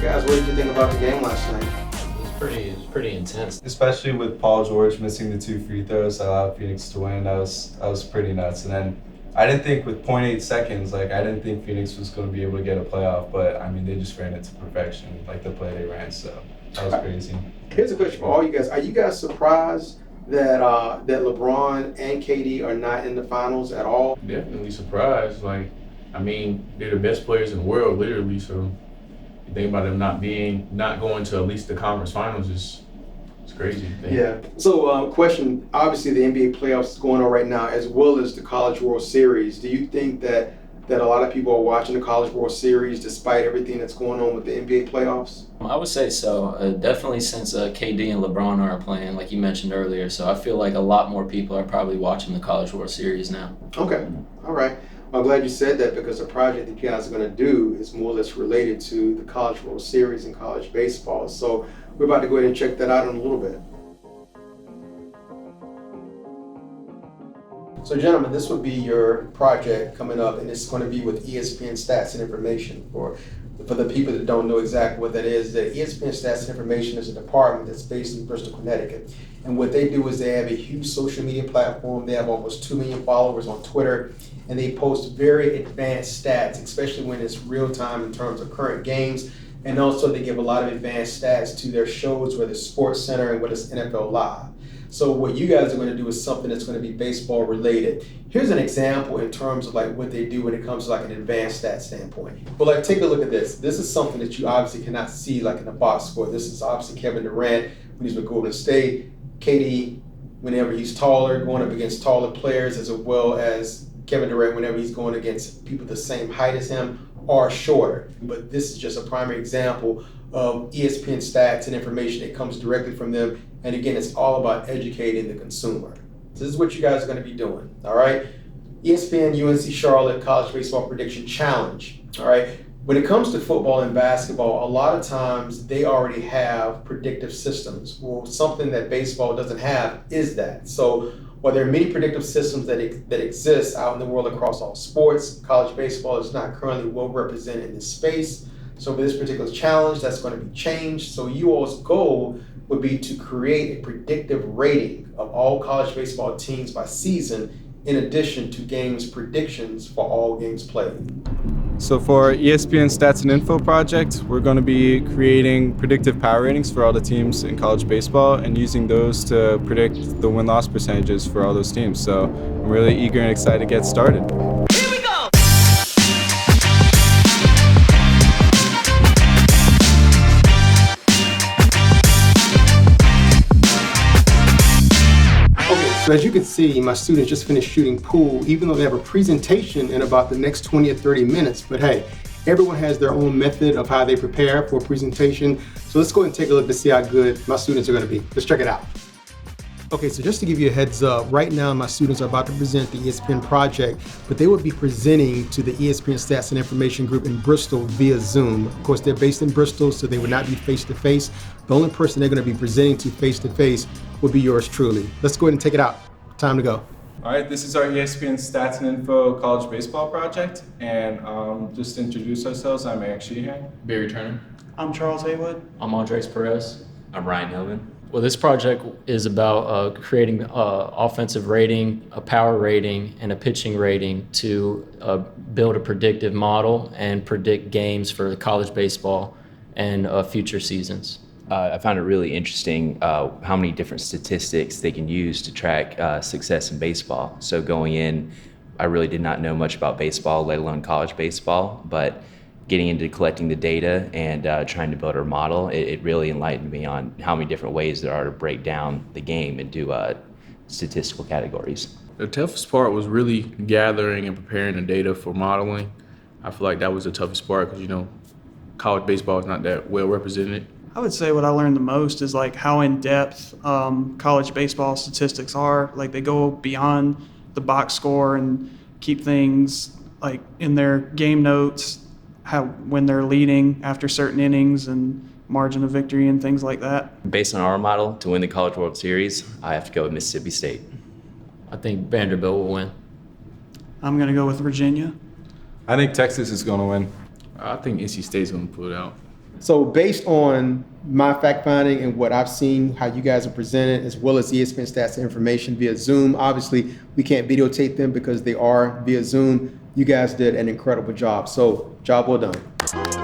guys, what did you think about the game last night? It's pretty intense. Especially with Paul George missing the 2 free throws that allowed Phoenix to win. That was pretty nuts. And then I didn't think with 0.8 seconds, I didn't think Phoenix was going to be able to get a playoff, but I mean, they just ran it to perfection, the play they ran, so that was crazy. Here's a question for all you guys. Are you guys surprised that LeBron and KD are not in the finals at all? Definitely surprised. They're the best players in the world, literally, so you think about them not going to at least the conference finals is crazy. Yeah. So, question, obviously the NBA playoffs is going on right now as well as the College World Series. Do you think that a lot of people are watching the College World Series despite everything that's going on with the NBA playoffs? I would say so. Definitely since KD and LeBron aren't playing, like you mentioned earlier. So I feel like a lot more people are probably watching the College World Series now. Okay. All right. I'm glad you said that because the project that you guys are going to do is more or less related to the College World Series and college baseball. So we're about to go ahead and check that out in a little bit. So gentlemen, this would be your project coming up, and it's going to be with ESPN Stats and Information. For the people that don't know exactly what that is, the ESPN Stats and Information is a department that's based in Bristol, Connecticut. And what they do is they have a huge social media platform. They have almost 2 million followers on Twitter, and they post very advanced stats, especially when it's real time in terms of current games. And also they give a lot of advanced stats to their shows, whether it's Sports Center and whether it's NFL Live. So what you guys are going to do is something that's going to be baseball related. Here's an example in terms of what they do when it comes to an advanced stat standpoint. But take a look at this. This is something that you obviously cannot see in the box score. This is obviously Kevin Durant when he's with Golden State. KD, whenever he's taller, going up against taller players, as well as Kevin Durant whenever he's going against people the same height as him or shorter. But this is just a primary example of ESPN Stats and information that comes directly from them. And again, it's all about educating the consumer. So this is what you guys are going to be doing, all right? ESPN UNC Charlotte College Baseball Prediction Challenge, all right? When it comes to football and basketball, a lot of times they already have predictive systems. Well, something that baseball doesn't have is that. So while there are many predictive systems that exist out in the world across all sports, college baseball is not currently well represented in this space. So for this particular challenge, that's going to be changed. So you all's goal would be to create a predictive rating of all college baseball teams by season, in addition to games predictions for all games played. So for our ESPN Stats and Info project, we're going to be creating predictive power ratings for all the teams in college baseball and using those to predict the win-loss percentages for all those teams. So I'm really eager and excited to get started. So as you can see, my students just finished shooting pool, even though they have a presentation in about the next 20 or 30 minutes. But hey, everyone has their own method of how they prepare for a presentation. So let's go ahead and take a look to see how good my students are going to be. Let's check it out. Okay, so just to give you a heads up, right now my students are about to present the ESPN project, but they will be presenting to the ESPN Stats and Information group in Bristol via Zoom. Of course, they're based in Bristol, so they would not be face-to-face. The only person they're going to be presenting to face-to-face will be yours truly. Let's go ahead and take it out. Time to go. All right, this is our ESPN Stats and Info college baseball project. And just to introduce ourselves, I'm Eric Sheehan. Barry Turner. I'm Charles Haywood. I'm Andres Perez. I'm Ryan Hillman. Well, this project is about creating offensive rating, a power rating, and a pitching rating to build a predictive model and predict games for college baseball and future seasons. I found it really interesting how many different statistics they can use to track success in baseball. So going in, I really did not know much about baseball, let alone college baseball, but getting into collecting the data and trying to build our model, it really enlightened me on how many different ways there are to break down the game into statistical categories. The toughest part was really gathering and preparing the data for modeling. I feel like that was the toughest part because, college baseball is not that well represented. I would say what I learned the most is how in-depth college baseball statistics are. They go beyond the box score and keep things in their game notes, when they're leading after certain innings and margin of victory and things like that. Based on our model, to win the College World Series, I have to go with Mississippi State. I think Vanderbilt will win. I'm going to go with Virginia. I think Texas is going to win. I think NC State's going to pull it out. So based on my fact finding and what I've seen, how you guys are presented, as well as ESPN stats and information via Zoom, obviously we can't videotape them because they are via Zoom. You guys did an incredible job. So job well done.